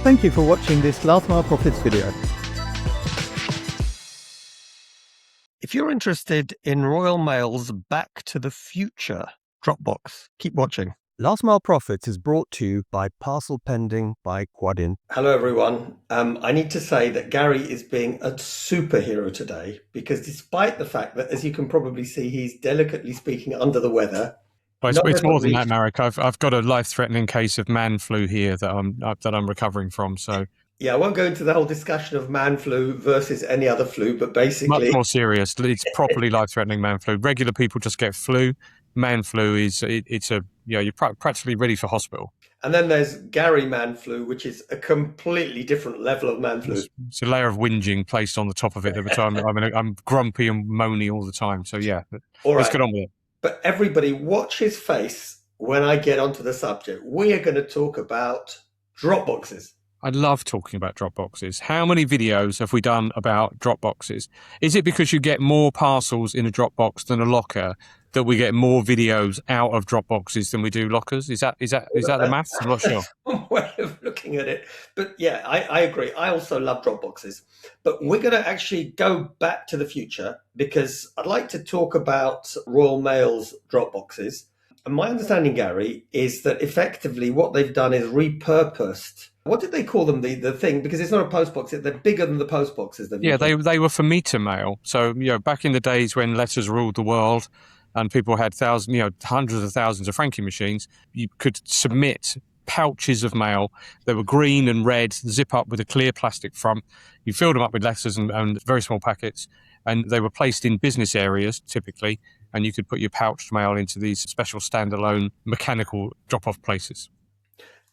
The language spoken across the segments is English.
Thank you for watching this Last Mile Profits video. If you're interested in Royal Mail's Back to the Future Dropbox, keep watching. Last Mile Profits is brought to you by Parcel Pending by Quadient. Hello, everyone. I need to say that Gary is being a superhero today because despite the fact that, as you can probably see, he's delicately speaking under the weather. Well, it's more than that, Marek. I've got a life-threatening case of man flu here that I'm recovering from. So yeah, I won't go into the whole discussion of man flu versus any other flu, but basically much more serious. It's properly life-threatening man flu. Regular people just get flu. Man flu you're practically ready for hospital. And then there's Gary man flu, which is a completely different level of man flu. It's a layer of whinging placed on the top of it every time. I'm grumpy and moany all the time. So yeah, let's get on with it. But everybody, watch his face when I get onto the subject. We are going to talk about Dropboxes. I love talking about Dropboxes. How many videos have we done about Dropboxes? Is it because you get more parcels in a Dropbox than a locker that we get more videos out of Dropboxes than we do lockers? Is that the maths? I'm not sure. One way of looking at it. But yeah, I agree. I also love Dropboxes. But we're going to actually go back to the future because I'd like to talk about Royal Mail's Dropboxes. And my understanding, Gary, is that effectively what they've done is repurposed. What did they call them? The thing, because it's not a postbox; they're bigger than the postboxes. Yeah, they were for meter mail. So back in the days when letters ruled the world, and people had hundreds of thousands of franking machines, you could submit pouches of mail. They were green and red, zip up with a clear plastic front. You filled them up with letters and very small packets, and they were placed in business areas typically. And you could put your pouched mail into these special standalone mechanical drop-off places.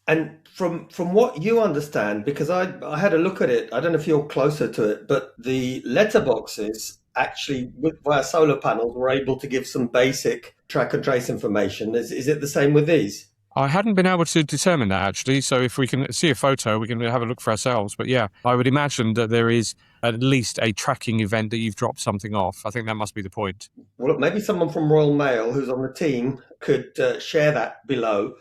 And from what you understand, because I had a look at it, I don't know if you're closer to it, but the letterboxes actually, via solar panels, were able to give some basic track and trace information. Is it the same with these? I hadn't been able to determine that, actually. So if we can see a photo, we can have a look for ourselves. But yeah, I would imagine that there is at least a tracking event that you've dropped something off. I think that must be the point. Well, maybe someone from Royal Mail who's on the team could share that below.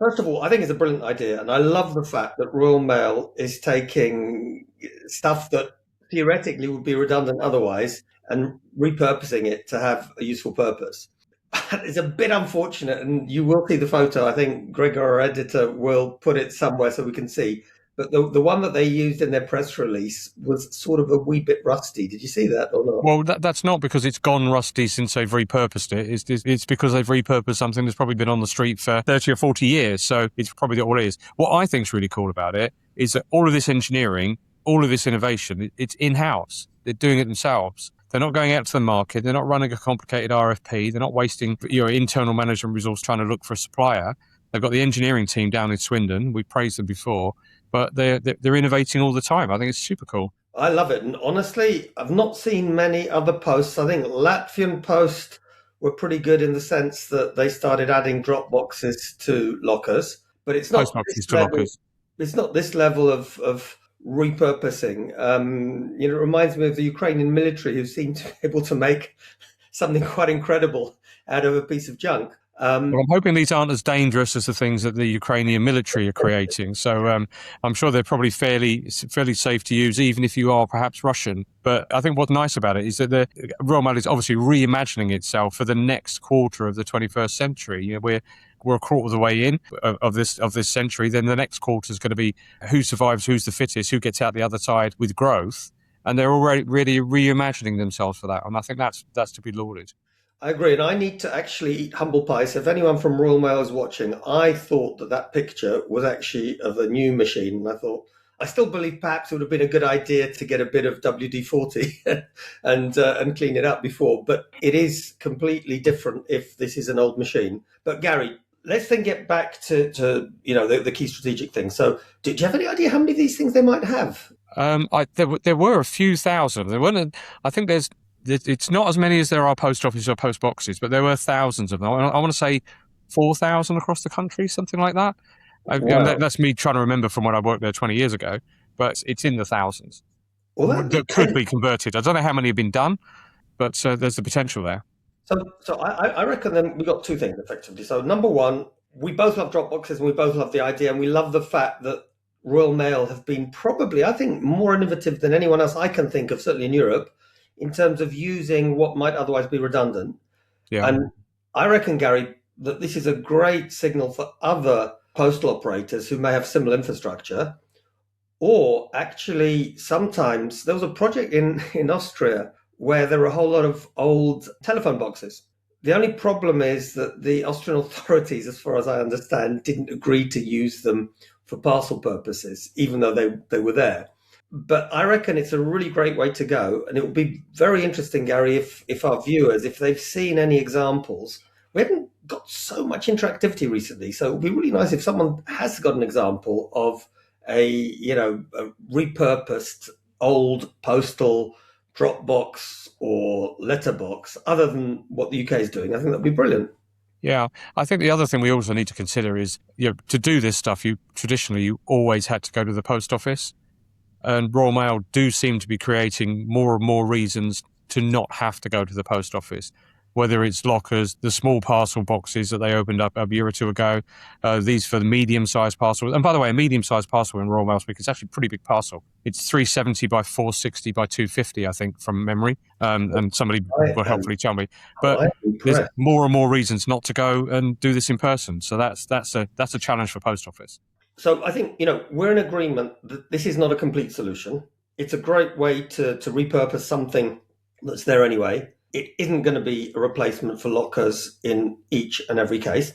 First of all, I think it's a brilliant idea. And I love the fact that Royal Mail is taking stuff that theoretically would be redundant otherwise and repurposing it to have a useful purpose. It's a bit unfortunate, and you will see the photo. I think Gregor, our editor, will put it somewhere so we can see. But the one that they used in their press release was sort of a wee bit rusty. Did you see that or not? Well, that's not because it's gone rusty since they've repurposed it. It's because they've repurposed something that's probably been on the street for 30 or 40 years. So it's probably all it is. What I think is really cool about it is that all of this engineering, all of this innovation, it's in-house. They're doing it themselves. They're not going out to the market. They're not running a complicated RFP. They're not wasting your internal management resource trying to look for a supplier. They've got the engineering team down in Swindon. We've praised them before, but they're innovating all the time. I think it's super cool. I love it. And honestly, I've not seen many other posts. I think Latvian Post were pretty good in the sense that they started adding Dropboxes to lockers, but it's not Postboxes to lockers. It's not this level of repurposing. It reminds me of the Ukrainian military, who seem to be able to make something quite incredible out of a piece of junk. Well, I'm hoping these aren't as dangerous as the things that the Ukrainian military are creating. So I'm sure they're probably fairly safe to use, even if you are perhaps Russian. But I think what's nice about it is that the Royal Mail is obviously reimagining itself for the next quarter of the 21st century. We're a quarter of the way in of this century. Then the next quarter is going to be who survives, who's the fittest, who gets out the other side with growth. And they're already really reimagining themselves for that. And I think that's to be lauded. I agree. And I need to actually eat humble pie. So if anyone from Royal Mail is watching, I thought that picture was actually of a new machine. And I still believe perhaps it would have been a good idea to get a bit of WD-40 and clean it up before. But it is completely different if this is an old machine. But Gary, let's then get back to the key strategic things. So do you have any idea how many of these things they might have? There were a few thousand. There weren't. I think it's not as many as there are post offices or post boxes, but there were thousands of them. I want to say 4,000 across the country, something like that. Wow. That's me trying to remember from when I worked there 20 years ago, but it's in the thousands. Well, that could be converted. I don't know how many have been done, but there's the potential there. So I reckon then we got two things effectively. So number one, we both love Dropboxes and we both love the idea, and we love the fact that Royal Mail have been probably, I think, more innovative than anyone else I can think of, certainly in Europe, in terms of using what might otherwise be redundant. Yeah. And I reckon, Gary, that this is a great signal for other postal operators who may have similar infrastructure. Or actually, sometimes there was a project in Austria where there were a whole lot of old telephone boxes. The only problem is that the Austrian authorities, as far as I understand, didn't agree to use them for parcel purposes, even though they were there. But I reckon it's a really great way to go. And it would be very interesting, Gary, if our viewers, if they've seen any examples. We haven't got so much interactivity recently. So it would be really nice if someone has got an example of a repurposed old postal Dropbox or letterbox, other than what the UK is doing. I think that'd be brilliant. Yeah, I think the other thing we also need to consider is, to do this stuff, you always had to go to the post office, and Royal Mail do seem to be creating more and more reasons to not have to go to the post office. Whether it's lockers, the small parcel boxes that they opened up a year or two ago, these for the medium-sized parcel. And by the way, a medium-sized parcel in Royal Mail Speak is actually a pretty big parcel. It's 370 by 460 by 250, I think, from memory. And somebody will helpfully tell me. But there's more and more reasons not to go and do this in person. So that's a challenge for post office. So I think, we're in agreement that this is not a complete solution. It's a great way to repurpose something that's there anyway. It isn't going to be a replacement for lockers in each and every case.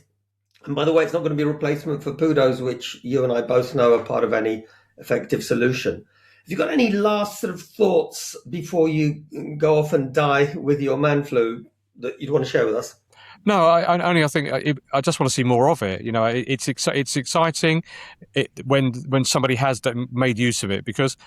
And by the way, it's not going to be a replacement for PUDOs, which you and I both know are part of any effective solution. Have you got any last sort of thoughts before you go off and die with your man flu that you'd want to share with us? No, I think I just want to see more of it. It's exciting when somebody has made use of it, because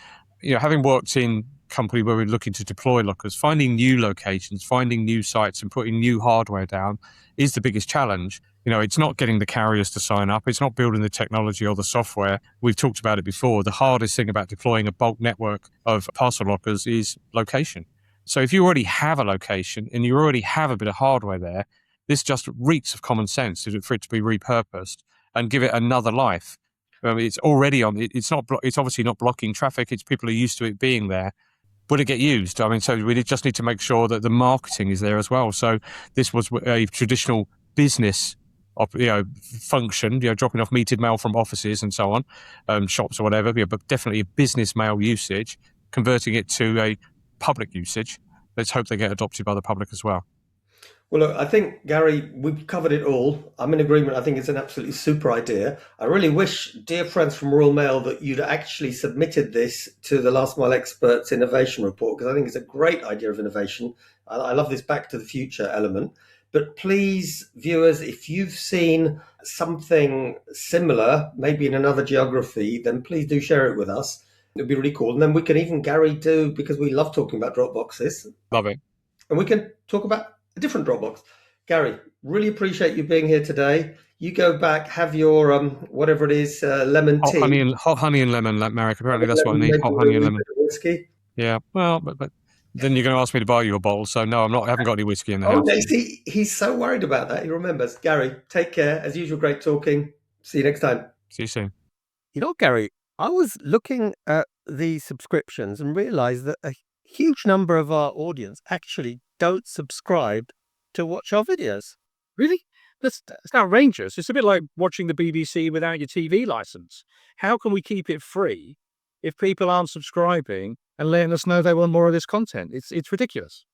having worked in company where we're looking to deploy lockers, finding new locations, finding new sites and putting new hardware down is the biggest challenge. It's not getting the carriers to sign up. It's not building the technology or the software. We've talked about it before. The hardest thing about deploying a bulk network of parcel lockers is location. So if you already have a location and you already have a bit of hardware there, this just reeks of common sense for it to be repurposed and give it another life. It's already on. It's obviously not blocking traffic. It's people are used to it being there. Would it get used? So we just need to make sure that the marketing is there as well. So this was a traditional business, function, dropping off metered mail from offices and so on, shops or whatever, but definitely a business mail usage, converting it to a public usage. Let's hope they get adopted by the public as well. Well, look, I think, Gary, we've covered it all. I'm in agreement. I think it's an absolutely super idea. I really wish, dear friends from Royal Mail, that you'd actually submitted this to the Last Mile Experts Innovation Report, because I think it's a great idea of innovation. I love this back to the future element. But please, viewers, if you've seen something similar, maybe in another geography, then please do share it with us. It'd be really cool. And then we can even, Gary, because we love talking about Dropboxes. Love it. And we can talk about a different Dropbox. Gary, really appreciate you being here today. You go back, have your whatever it is, lemon tea. Hot honey and lemon, Marek. Apparently that's what I need. Hot honey and lemon. Whiskey. Yeah. Well, but then you're going to ask me to buy you a bottle. So no, I'm not. I haven't got any whiskey in the house. See, he's so worried about that. He remembers. Gary, take care. As usual, great talking. See you next time. See you soon. Gary, I was looking at the subscriptions and realized that a huge number of our audience actually don't subscribe to watch our videos. Really? That's outrageous. It's a bit like watching the BBC without your TV license. How can we keep it free if people aren't subscribing and letting us know they want more of this content? It's ridiculous.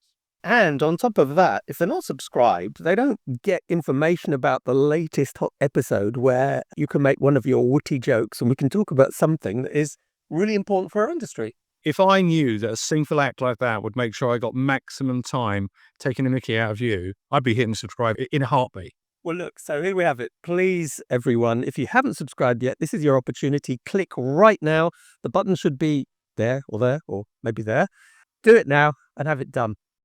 And on top of that, if they're not subscribed, they don't get information about the latest hot episode where you can make one of your witty jokes and we can talk about something that is really important for our industry. If I knew that a single act like that would make sure I got maximum time taking the mickey out of you, I'd be hitting subscribe in a heartbeat. Well, look, so here we have it. Please, everyone, if you haven't subscribed yet, this is your opportunity. Click right now. The button should be there, or maybe there. Do it now and have it done.